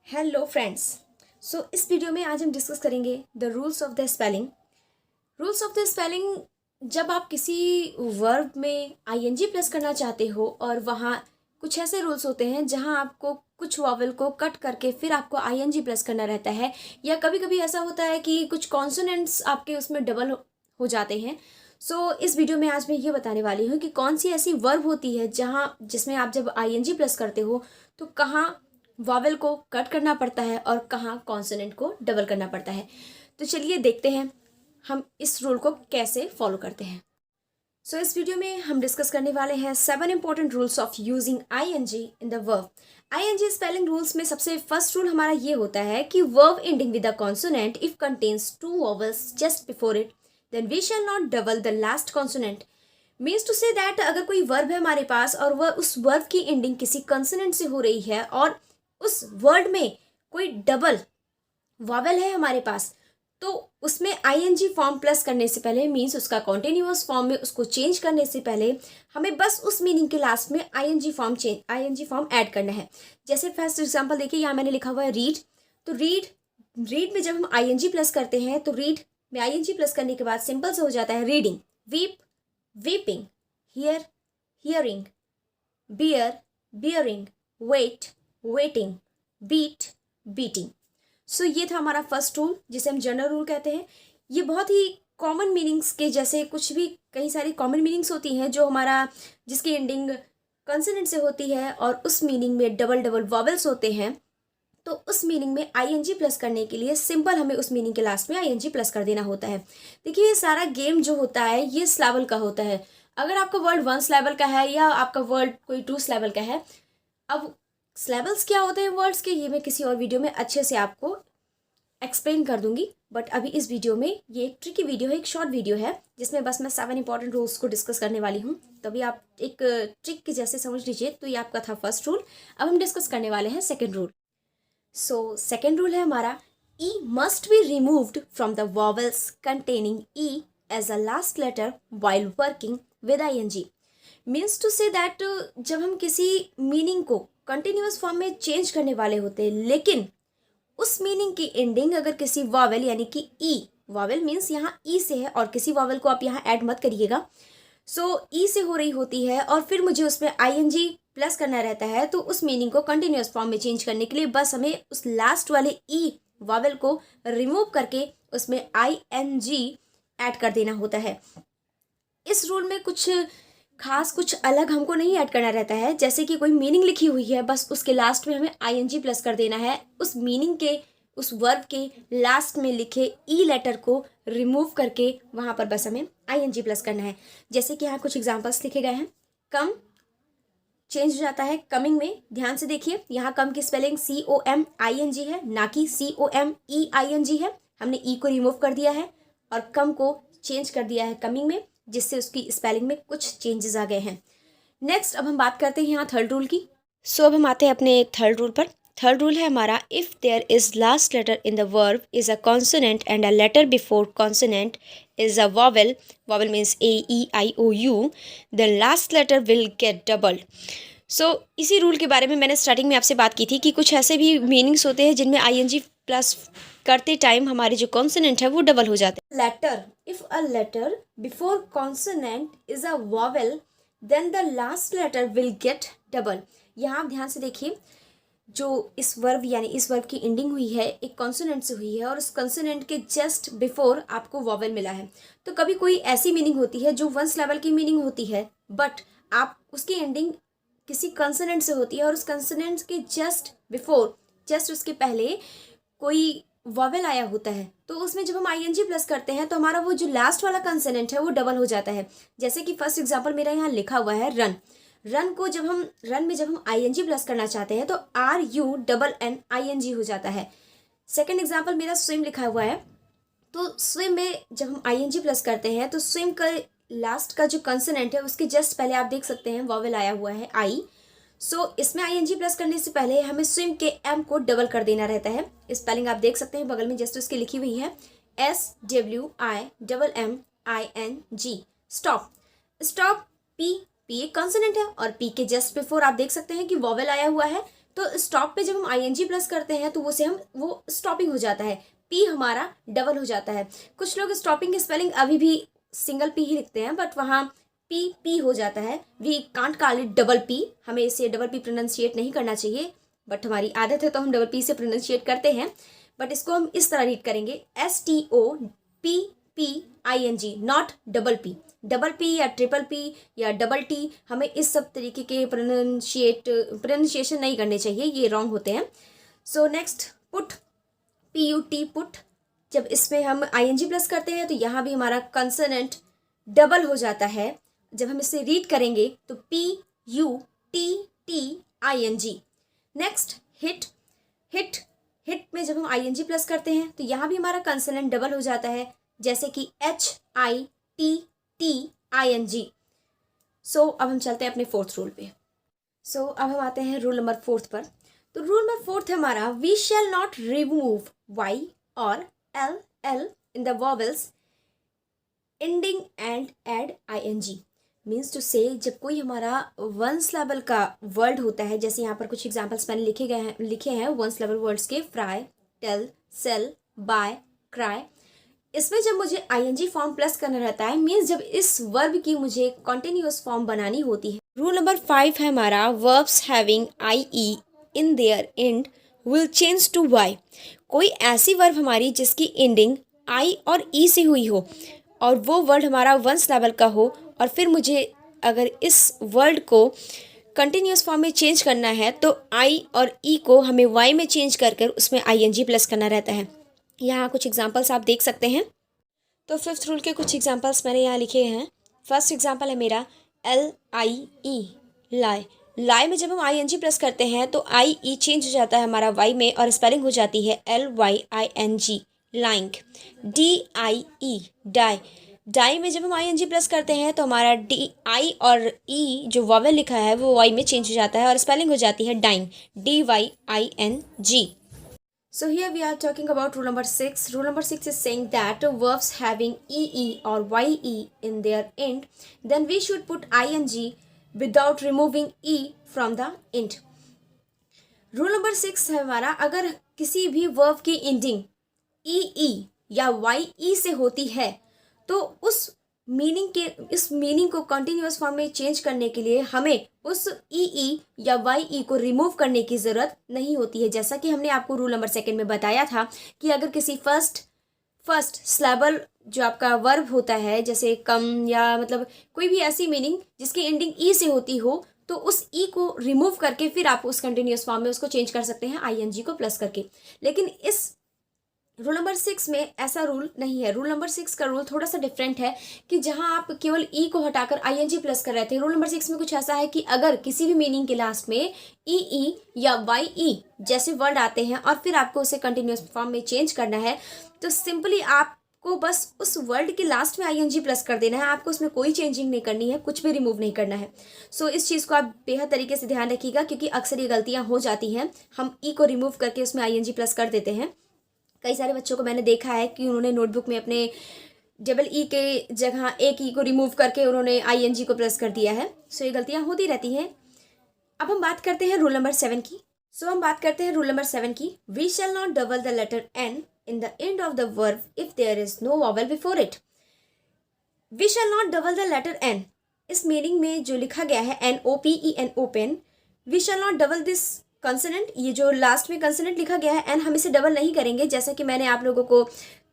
Hello friends. इस video में आज हम डिस्कस करेंगे the rules of the spelling. Rules of the spelling, जब आप किसी वर्ब में आईएनजी प्लस करना चाहते हो और वहाँ कुछ ऐसे रूल्स होते हैं जहाँ आपको कुछ वॉवेल को कट करके फिर आपको आईएनजी प्लस करना रहता है, या कभी कभी ऐसा होता है कि कुछ कॉन्सोनेंट्स आपके उसमें डबल हो जाते हैं। इस वीडियो में आज मैं ये बताने वाली हूँ कि कौन सी ऐसी वर्ब होती है जहाँ जिसमें आप जब आईएनजी प्लस करते हो तो कहाँ वॉवेल को कट करना पड़ता है और कहाँ कॉन्सोनेंट को डबल करना पड़ता है। तो चलिए देखते हैं हम इस रूल को कैसे फॉलो करते हैं। इस वीडियो में हम डिस्कस करने वाले हैं 7 important rules of using ING in the verb. ING spelling rules में सबसे फर्स्ट रूल हमारा ये होता है कि verb ending with a consonant if contains 2 vowels just before it then we shall not double the last consonant. Means to say that अगर कोई verb है हमारे पास और वह उस वर्ब की एंडिंग किसी कंसोनेंट से हो रही है और उस वर्ड में कोई डबल वॉवेल है हमारे पास, तो उसमें आईएनजी फॉर्म प्लस करने से पहले, मीन्स उसका कॉन्टिन्यूअस फॉर्म में उसको चेंज करने से पहले हमें बस उस मीनिंग के लास्ट में आईएनजी फॉर्म ऐड करना है। जैसे फर्स्ट एग्जांपल देखिए, यहाँ मैंने लिखा हुआ है रीड। तो रीड में जब हम आईएनजी प्लस करते हैं तो रीड में आईएनजी प्लस करने के बाद सिंपल से हो जाता है reading. Weep, weeping. Hear, hearing. Bear, bearing. Wait, waiting. Beat, beating. ये था हमारा फर्स्ट रूल, जिसे हम जनरल रूल कहते हैं। ये बहुत ही कॉमन मीनिंग्स के जैसे कुछ भी कई सारी कॉमन मीनिंग्स होती हैं जो हमारा जिसकी एंडिंग कंसोनेंट से होती है और उस मीनिंग में डबल डबल वॉवेल्स होते हैं, तो उस मीनिंग में आईएनजी प्लस करने के लिए सिंपल हमें उस मीनिंग के लास्ट में आईएनजी प्लस कर देना होता है। देखिए, ये सारा गेम जो होता है ये सिलेबल का होता है। अगर आपका वर्ड 1 सिलेबल का है या आपका वर्ड कोई 2 सिलेबल का है, अब सिलेबल्स क्या होते हैं वर्ड्स के, ये मैं किसी और वीडियो में अच्छे से आपको एक्सप्लेन कर दूंगी। बट अभी इस वीडियो में ये एक ट्रिकी वीडियो है, एक शॉर्ट वीडियो है जिसमें बस मैं 7 इंपॉर्टेंट रूल्स को डिस्कस करने वाली हूँ। तभी आप एक ट्रिक के जैसे समझ लीजिए। तो ये आपका था फर्स्ट रूल। अब हम डिस्कस करने वाले हैं सेकेंड रूल। सेकेंड रूल है हमारा, E must be removed from the vowels containing E as a last letter while working with ING. Means to say that जब हम किसी मीनिंग को कंटिन्यूअस फॉर्म में चेंज करने वाले होते हैं, लेकिन उस मीनिंग की एंडिंग अगर किसी वॉवेल यानी कि ई, वॉवेल मीन्स यहाँ ई से है और किसी वॉवेल को आप यहाँ ऐड मत करिएगा, ई से हो रही होती है और फिर मुझे उसमें आईएनजी प्लस करना रहता है, तो उस मीनिंग को कंटिन्यूअस फॉर्म में चेंज करने के लिए बस हमें उस लास्ट वाले ई वॉवेल को रिमूव करके उसमें आईएनजी ऐड कर देना होता है। इस रूल में कुछ खास कुछ अलग हमको नहीं ऐड करना रहता है। जैसे कि कोई मीनिंग लिखी हुई है, बस उसके लास्ट में हमें आईएनजी प्लस कर देना है। उस मीनिंग के, उस वर्ब के लास्ट में लिखे ई लेटर को रिमूव करके वहाँ पर बस हमें आईएनजी प्लस करना है। जैसे कि यहाँ कुछ एग्जांपल्स लिखे गए हैं। कम चेंज हो जाता है कमिंग में। ध्यान से देखिए, यहाँ कम की स्पेलिंग COMING है, ना कि COMEING है। हमने ई को रिमूव कर दिया है और कम को चेंज कर दिया है कमिंग में, जिससे उसकी स्पेलिंग में कुछ चेंजेस आ गए हैं। नेक्स्ट अब हम बात करते हैं यहाँ थर्ड रूल की। अब हम आते हैं अपने थर्ड रूल पर। थर्ड रूल है हमारा, if there is last letter in the verb is a consonant and a letter before consonant is a vowel, vowel means AEIOU, the last letter will get doubled. इसी rule के बारे में मैंने starting में आपसे बात की थी कि कुछ ऐसे भी मीनिंग्स होते हैं जिनमें आईएनजी प्लस करते टाइम हमारे जो कॉन्सोनेंट है वो डबल हो जाते हैं। Letter, if a letter before consonant is a vowel then the last letter will get double. यहाँ आप ध्यान से देखिए, जो इस वर्ब यानी इस वर्ब की एंडिंग हुई है एक कॉन्सोनेंट से हुई है और उस कॉन्सोनेंट के जस्ट बिफोर आपको वॉवेल मिला है। तो कभी कोई ऐसी मीनिंग होती है जो 1 लेवल की मीनिंग होती है, बट आप उसकी एंडिंग किसी कंसोनेंट से होती है और उस कंसोनेंट के जस्ट बिफोर, जस्ट उसके पहले कोई वॉवेल आया होता है, तो उसमें जब हम आईएनजी प्लस करते हैं तो हमारा वो जो लास्ट वाला कंसोनेंट है वो डबल हो जाता है। जैसे कि फर्स्ट एग्जांपल मेरा यहाँ लिखा हुआ है रन। रन में जब हम आईएनजी प्लस करना चाहते हैं तो RUNNING हो जाता है। सेकेंड एग्जाम्पल मेरा स्विम लिखा हुआ है। तो स्विम में जब हम आईएनजी प्लस करते हैं तो स्विम का लास्ट का जो कंसोनेंट है उसके जस्ट पहले आप देख सकते हैं वॉवेल आया हुआ है आई। इसमें आईएनजी प्लस करने से पहले हमें स्विम के एम को डबल कर देना रहता है। स्पेलिंग आप देख सकते हैं बगल में जस्ट उसकी लिखी हुई है SWIMMING। स्टॉप, स्टॉप पी एक कॉन्सोनेंट है और पी के जस्ट बिफोर आप देख सकते हैं कि वॉवेल आया हुआ है, तो स्टॉप पे जब हम आईएनजी प्लस करते हैं तो वो स्टॉपिंग हो जाता है, पी हमारा डबल हो जाता है। कुछ लोग स्टॉपिंग की स्पेलिंग अभी भी सिंगल पी ही लिखते हैं, बट वहाँ पी पी हो जाता है। We can't call it double P, हमें इसे डबल पी प्रोनाउंशिएट नहीं करना चाहिए, बट हमारी आदत है तो हम डबल पी से प्रोनाउंशिएट करते हैं। बट इसको हम इस तरह रीड करेंगे, STOPPING, not double P. Double P या ट्रिपल पी या डबल टी, हमें इस सब तरीके के प्रोनाउंसिएशन नहीं करने चाहिए, ये रॉन्ग होते हैं। So next put, PUT put, जब इसमें हम ING प्लस करते हैं तो यहाँ भी हमारा कंसोनेंट डबल हो जाता है। जब हम इसे रीड करेंगे तो PUTTING। नेक्स्ट हिट, हिट में जब हम ING प्लस करते हैं तो यहाँ भी हमारा कंसोनेंट डबल हो जाता है, जैसे कि HITTING। सो अब हम चलते हैं अपने फोर्थ रूल पे। सो अब हम आते हैं रूल नंबर 4 पर। तो रूल नंबर 4 है हमारा, we shall not remove Y और LL in the vowels ending and ed ING। Means to say, जब कोई हमारा वन सिलेबल का वर्ड होता है, जैसे यहाँ पर कुछ एग्जाम्पल्स मैंने लिखे हैं वन सिलेबल वर्ड्स के, fry, tell, sell, buy, cry. इसमें जब मुझे ING फॉर्म प्लस करना रहता है, मीन्स जब इस वर्ब की मुझे कॉन्टिन्यूअस फॉर्म बनानी होती है। रूल नंबर 5 है हमारा, verbs having IE in their end will change to Y। कोई ऐसी वर्ब हमारी जिसकी एंडिंग I और E से हुई हो और वो वर्ड हमारा वन सिलेबल का हो, और फिर मुझे अगर इस वर्ड को कंटिन्यूअस फॉर्म में चेंज करना है तो I और E को हमें Y में चेंज कर कर उसमें ING प्लस करना रहता है। यहाँ कुछ एग्जांपल्स आप देख सकते हैं। तो 5th रूल के कुछ एग्जांपल्स मैंने यहाँ लिखे हैं। फर्स्ट एग्जांपल है मेरा LIE, लाई। लाई में जब हम ING प्लस करते हैं तो IE चेंज हो जाता है हमारा Y में और स्पेलिंग हो जाती है LYING, lying. DIE, die. Die में जब हम ING प्लस करते हैं तो हमारा I और E जो वॉवेल लिखा है वो Y में चेंज हो जाता है और स्पेलिंग हो जाती है dying, DYING। So here we are talking about rule number 6. Rule number 6 is saying that verbs having EE or YE in their end, then we should put ING without removing E from the end. Rule number 6 है हमारा, अगर किसी भी verb की ending EE या YE से होती है तो इस मीनिंग को कंटिन्यूअस फॉर्म में चेंज करने के लिए हमें उस EE या YE को रिमूव करने की ज़रूरत नहीं होती है। जैसा कि हमने आपको रूल नंबर 2 में बताया था कि अगर किसी फर्स्ट सिलेबल जो आपका वर्ब होता है, जैसे कम या मतलब कोई भी ऐसी मीनिंग जिसकी एंडिंग E से होती हो, तो उस E को रिमूव करके फिर आप उस कंटिन्यूअस फॉर्म में उसको चेंज कर सकते हैं ING को प्लस करके। लेकिन इस रूल नंबर 6 में ऐसा रूल नहीं है। रूल नंबर 6 का रूल थोड़ा सा डिफरेंट है कि जहां आप केवल E को हटाकर ING प्लस कर रहे थे, रूल नंबर 6 में कुछ ऐसा है कि अगर किसी भी मीनिंग के लास्ट में EE या YE जैसे वर्ड आते हैं और फिर आपको उसे कंटिन्यूअस फॉर्म में चेंज करना है, तो सिंपली आपको बस उस वर्ड के लास्ट में ING प्लस कर देना है। आपको उसमें कोई चेंजिंग नहीं करनी है, कुछ भी रिमूव नहीं करना है। सो इस चीज़ को आप बेहद तरीके से ध्यान रखिएगा, क्योंकि अक्सर ये गलतियाँ हो जाती हैं। हम E को रिमूव करके उसमें ING प्लस कर देते हैं। कई सारे बच्चों को मैंने देखा है कि उन्होंने नोटबुक में अपने डबल E के जगह एक E को रिमूव करके उन्होंने ING को प्लस कर दिया है। सो ये गलतियाँ होती रहती हैं। अब हम बात करते हैं रूल नंबर 7 की। हम बात करते हैं रूल नंबर 7 की। We shall not double the letter N in the end of the verb if there is no vowel before it. We shall not double the letter N, इस meaning में जो लिखा गया है NOPEN, open, we shall not double this consonant, ये जो last में consonant लिखा गया है एन, हम इसे डबल नहीं करेंगे। जैसा कि मैंने आप लोगों को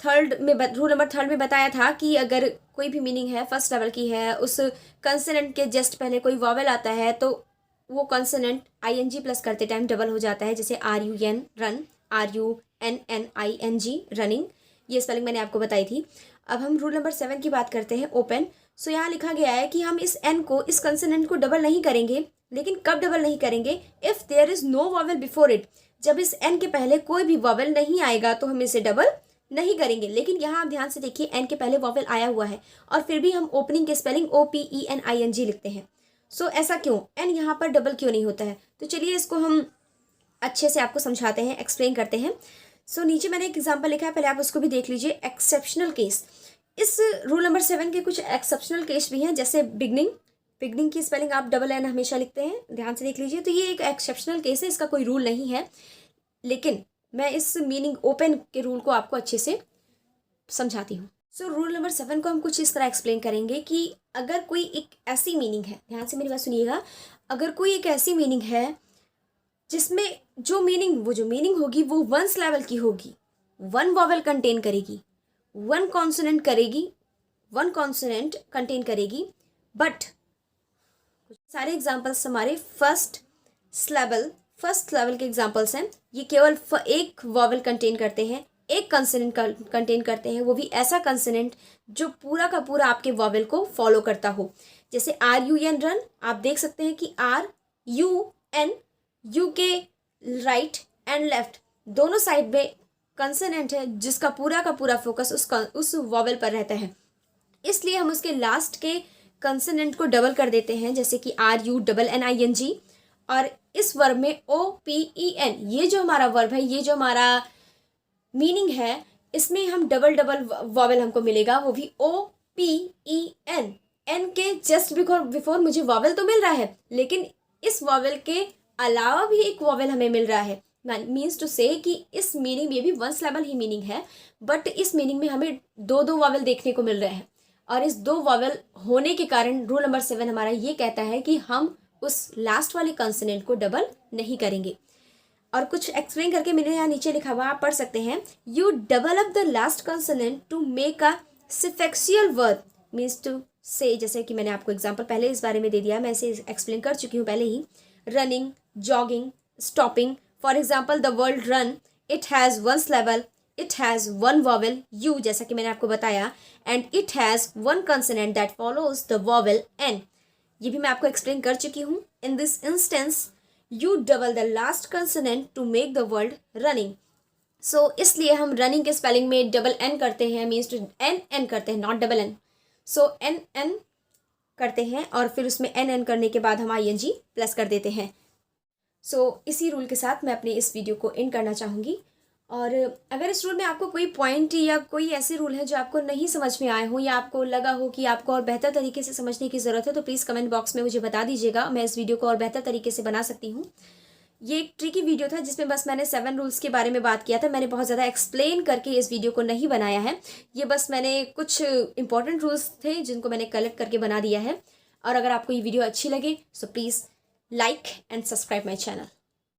रूल नंबर 3 में बताया था कि अगर कोई भी मीनिंग है फर्स्ट लेवल की है, उस कंसोनेंट के जस्ट पहले कोई वॉवेल आता है तो वो कंसोनेंट ING प्लस करते टाइम डबल हो जाता है। जैसे RUN, रन, RUNNING, रनिंग, ये स्पेलिंग मैंने आपको बताई थी। अब हम रूल नंबर 7 की बात करते हैं, ओपन। सो यहाँ लिखा गया है कि हम इस N को, इस कंसोनेंट को डबल नहीं करेंगे। लेकिन कब डबल नहीं करेंगे? If there is no vowel before it, जब इस N के पहले कोई भी वॉवेल नहीं आएगा तो हम इसे डबल नहीं करेंगे। लेकिन यहाँ आप ध्यान से देखिए, N के पहले वॉवेल आया हुआ है और फिर भी हम ओपनिंग के स्पेलिंग OPENING लिखते हैं। सो ऐसा क्यों? N यहाँ पर डबल क्यों नहीं होता है? तो चलिए इसको हम अच्छे से आपको समझाते हैं, एक्सप्लेन करते हैं। सो नीचे मैंने एक एग्जाम्पल लिखा है, पहले आप उसको भी देख लीजिए। एक्सेप्शनल केस, इस रूल नंबर 7 के कुछ एक्सेप्शनल केस भी हैं, जैसे बिगनिंग, बिगनिंग की स्पेलिंग आप डबल एन हमेशा लिखते हैं, ध्यान से देख लीजिए। तो ये एक एक्सेप्शनल केस है, इसका कोई रूल नहीं है, लेकिन मैं इस मीनिंग ओपन के रूल को आपको अच्छे से समझाती हूँ। सो रूल नंबर 7 को हम कुछ इस तरह एक्सप्लेन करेंगे कि अगर कोई एक ऐसी मीनिंग है, ध्यान से मेरी बात सुनिएगा, अगर कोई एक ऐसी मीनिंग है जिसमें जो मीनिंग होगी वो वन सिलेबल की होगी, वन वॉवेल कंटेन करेगी, वन कॉन्सोनेंट कंटेन करेगी, बट सारे एग्जांपल्स हमारे फर्स्ट सिलेबल के एग्जांपल्स हैं। ये केवल एक वॉवेल कंटेन करते हैं, एक कंसोनेंट कंटेन करते हैं, वो भी ऐसा कंसोनेंट जो पूरा का पूरा आपके वॉवेल को फॉलो करता हो। जैसे RUN रन, आप देख सकते हैं कि RUN, यू के राइट एंड लेफ्ट दोनों साइड में कंसोनेंट है जिसका पूरा का पूरा फोकस उस वॉवेल पर रहता है, इसलिए हम उसके लास्ट के कंसोनेंट को डबल कर देते हैं, जैसे कि RUNNING। और इस वर्ब में OPEN, ये जो हमारा वर्ब है, ये जो हमारा मीनिंग है, इसमें हम डबल वॉवेल हमको मिलेगा, वो भी OPEN। एन के जस्ट बिफोर मुझे वॉवेल तो मिल रहा है, लेकिन इस वॉवेल के अलावा भी एक वॉवेल हमें मिल रहा है। मीन्स टू से कि इस मीनिंग में भी वन सिलेबल ही मीनिंग है, बट इस मीनिंग में हमें दो वॉवेल देखने को मिल रहे हैं। और इस 2 वॉवेल होने के कारण रूल नंबर 7 हमारा ये कहता है कि हम उस लास्ट वाले कंसोनेंट को डबल नहीं करेंगे। और कुछ एक्सप्लेन करके मैंने यहाँ नीचे लिखा हुआ, आप पढ़ सकते हैं। You develop the last consonant to make a suffixial verb, means to say, जैसे कि मैंने आपको एग्जांपल पहले इस बारे में दे दिया, मैं इसे एक्सप्लेन कर चुकी हूँ पहले ही। Running, jogging, stopping. For example the word run, it has one syllable, it has one vowel U, जैसा कि मैंने आपको बताया, and it has one consonant that follows the vowel N. ये भी मैं आपको एक्सप्लेन कर चुकी हूँ। In this instance you double the last consonant to make the word running. So इसलिए हम रनिंग के स्पेलिंग में डबल एन करते हैं, मीन्स टू एन करते हैं, not double n. So n करते हैं और फिर उसमें एन करने के बाद हम ING प्लस कर देते हैं। सो इसी रूल के साथ मैं अपनी इस वीडियो को एंड करना चाहूँगी। और अगर इस रूल में आपको कोई पॉइंट या कोई ऐसे रूल है जो आपको नहीं समझ में आए हो, या आपको लगा हो कि आपको और बेहतर तरीके से समझने की ज़रूरत है, तो प्लीज़ कमेंट बॉक्स में मुझे बता दीजिएगा, मैं इस वीडियो को और बेहतर तरीके से बना सकती हूँ। ये एक ट्रिकी वीडियो था जिसमें बस मैंने 7 रूल्स के बारे में बात किया था, मैंने बहुत ज़्यादा एक्सप्लेन करके इस वीडियो को नहीं बनाया है। ये बस मैंने कुछ इंपॉर्टेंट रूल्स थे जिनको मैंने कलेक्ट करके बना दिया है। और अगर आपको ये वीडियो अच्छी लगे so please like and subscribe my channel.